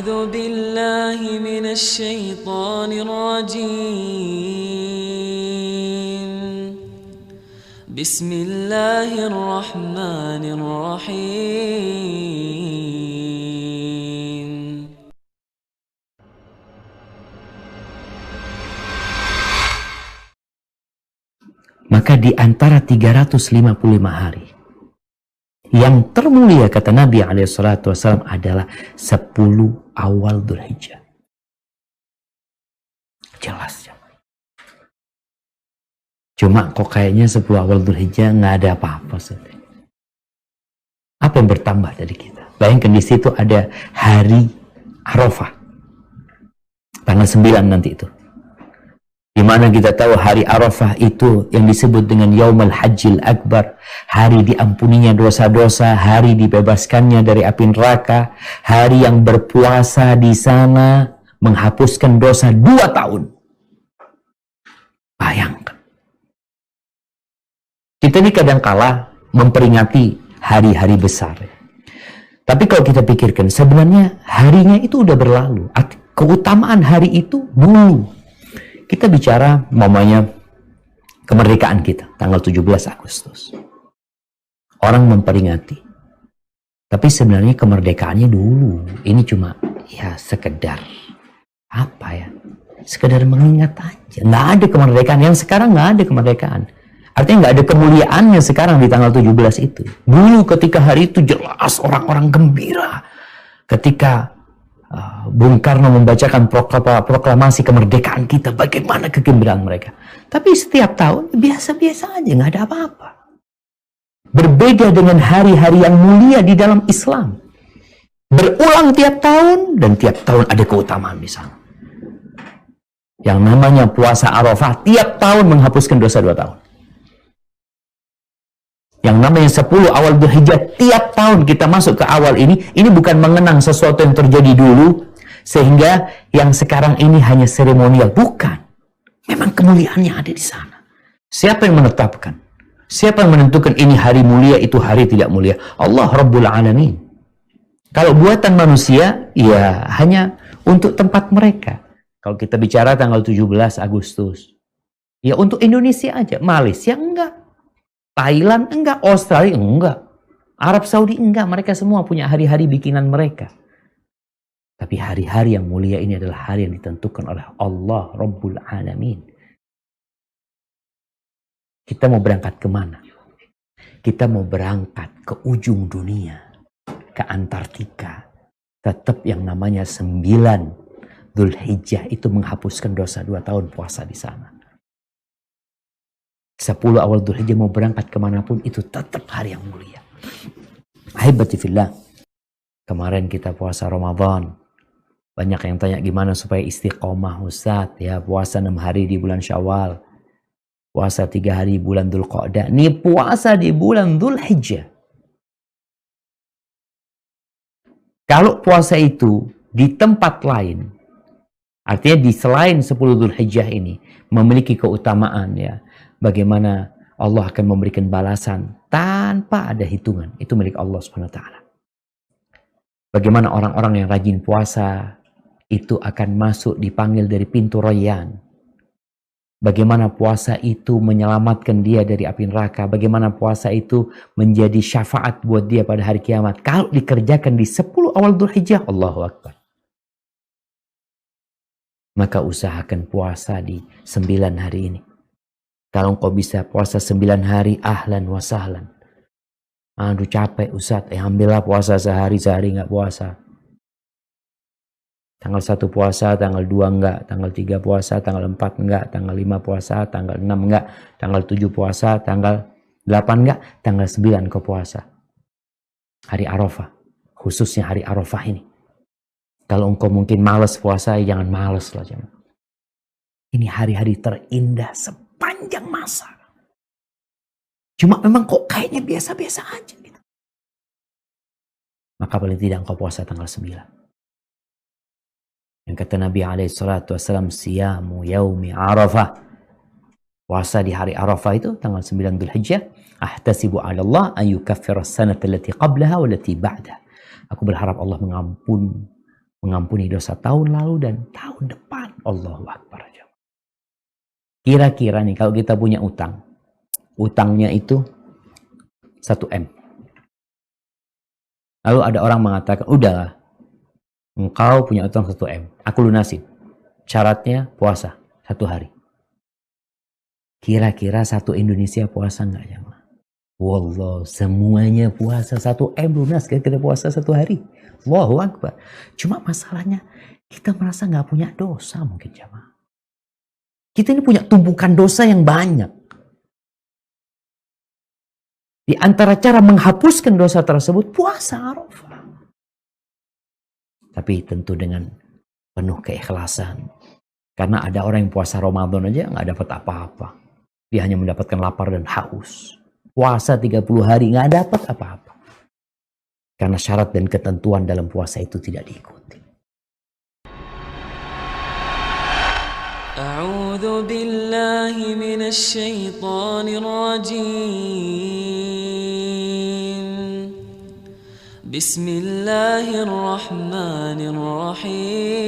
أعوذ بالله من الشيطان الرجيم بسم الله الرحمن الرحيم Maka di antara 355 hari yang termulia kata Nabi SAW adalah 10 awal Dzulhijjah. Jelas ya. Cuma kok kayaknya 10 awal Dzulhijjah nggak ada apa-apa. Apa yang bertambah dari kita? Bayangkan di situ ada hari Arafah. Tanggal 9 nanti itu. Di mana kita tahu hari Arafah itu yang disebut dengan Yaumul Hajjil Akbar, hari diampuninya dosa-dosa, hari dibebaskannya dari api neraka, hari yang berpuasa di sana menghapuskan dosa 2 tahun. Bayangkan. Kita ini kadangkala memperingati hari-hari besar. Tapi kalau kita pikirkan, sebenarnya harinya itu udah berlalu. Keutamaan hari itu dulu. Kita bicara mamanya kemerdekaan kita, tanggal 17 Agustus. Orang memperingati. Tapi sebenarnya kemerdekaannya dulu. Ini cuma ya sekedar apa ya? Sekedar mengingat aja. Nggak ada kemerdekaan. Yang sekarang nggak ada kemerdekaan. Artinya nggak ada kemuliaannya sekarang di tanggal 17 itu. Dulu ketika hari itu jelas orang-orang gembira. Ketika Bung Karno membacakan proklamasi kemerdekaan kita, bagaimana kegembiraan mereka. Tapi setiap tahun biasa-biasa aja, nggak ada apa-apa. Berbeda dengan hari-hari yang mulia di dalam Islam. Berulang tiap tahun dan tiap tahun ada keutamaan di sana. Yang namanya puasa Arafah tiap tahun menghapuskan dosa 2 tahun. Yang namanya 10 awal Dzulhijjah, tiap tahun kita masuk ke awal ini bukan mengenang sesuatu yang terjadi dulu, sehingga yang sekarang ini hanya seremonial. Bukan. Memang kemuliaannya ada di sana. Siapa yang menetapkan? Siapa yang menentukan ini hari mulia, itu hari tidak mulia? Allah Rabbul Alamin. Kalau buatan manusia, ya hanya untuk tempat mereka. Kalau kita bicara tanggal 17 Agustus, ya untuk Indonesia aja. Malaysia enggak. Thailand enggak, Australia enggak, Arab Saudi enggak, mereka semua punya hari-hari bikinan mereka. Tapi hari-hari yang mulia ini adalah hari yang ditentukan oleh Allah Rabbul Alamin. Kita mau berangkat kemana? Kita mau berangkat ke ujung dunia, ke Antartika. Tetap yang namanya 9 Dzulhijjah itu menghapuskan dosa 2 tahun puasa di sana. 10 awal Dzulhijjah mau berangkat kemanapun itu tetap hari yang mulia. Ahibati fillah. Kemarin kita puasa Ramadan. Banyak yang tanya gimana supaya istiqomah Ustaz. Ya puasa 6 hari di bulan Syawal. Puasa 3 hari di bulan Dzulqa'dah. Ini puasa di bulan Dzulhijjah. Kalau puasa itu di tempat lain, artinya di selain 10 Dzulhijjah ini memiliki keutamaan ya. Bagaimana Allah akan memberikan balasan tanpa ada hitungan. Itu milik Allah SWT. Bagaimana orang-orang yang rajin puasa itu akan masuk dipanggil dari pintu Rayyan. Bagaimana puasa itu menyelamatkan dia dari api neraka. Bagaimana puasa itu menjadi syafaat buat dia pada hari kiamat. Kalau dikerjakan di 10 awal Dzulhijjah, Allahu Akbar. Maka usahakan puasa di 9 hari ini. Kalau engkau bisa puasa 9 hari, ahlan wa sahlan. Aduh capek Ustaz, ambillah puasa sehari nggak puasa. Tanggal 1 puasa, tanggal 2 enggak, tanggal 3 puasa, tanggal 4 enggak, tanggal 5 puasa, tanggal 6 enggak, tanggal 7 puasa, tanggal 8 enggak, tanggal 9 kau puasa. Hari Arafah, khususnya hari Arafah ini. Kalau engkau mungkin malas puasa, jangan malas lah. Jangan. Ini hari-hari terindah sepanjang masa. Cuma memang kok kayaknya biasa-biasa aja gitu. Maka paling tidak engkau puasa tanggal 9. Yang kata Nabi SAW, siyamu yaumi Arafah. Puasa di hari Arafah itu tanggal 9 Dzulhijjah. Ahtasibu 'ala Allah an yukaffira as-sanata allati qablaha wallati ba'daha. Aku berharap Allah mengampun mengampuni dosa tahun lalu dan tahun depan. Allahu Akbar. Kira-kira nih kalau kita punya utang, utangnya itu 1 M. Lalu ada orang mengatakan, udahlah, engkau punya utang 1 M, aku lunasin. Syaratnya puasa 1 hari. Kira-kira 1 Indonesia puasa nggak ya? Wallah, semuanya puasa 1 M lunas kira-kira puasa 1 hari. Allahu Akbar. Cuma masalahnya kita merasa nggak punya dosa mungkin jamaah. Kita ini punya tumpukan dosa yang banyak. Di antara cara menghapuskan dosa tersebut, puasa Arafah. Tapi tentu dengan penuh keikhlasan. Karena ada orang yang puasa Ramadan aja nggak dapat apa-apa. Dia hanya mendapatkan lapar dan haus. Puasa 30 hari nggak dapat apa-apa. Karena syarat dan ketentuan dalam puasa itu tidak diikuti. أعوذ بالله من الشيطان الرجيم بسم الله الرحمن الرحيم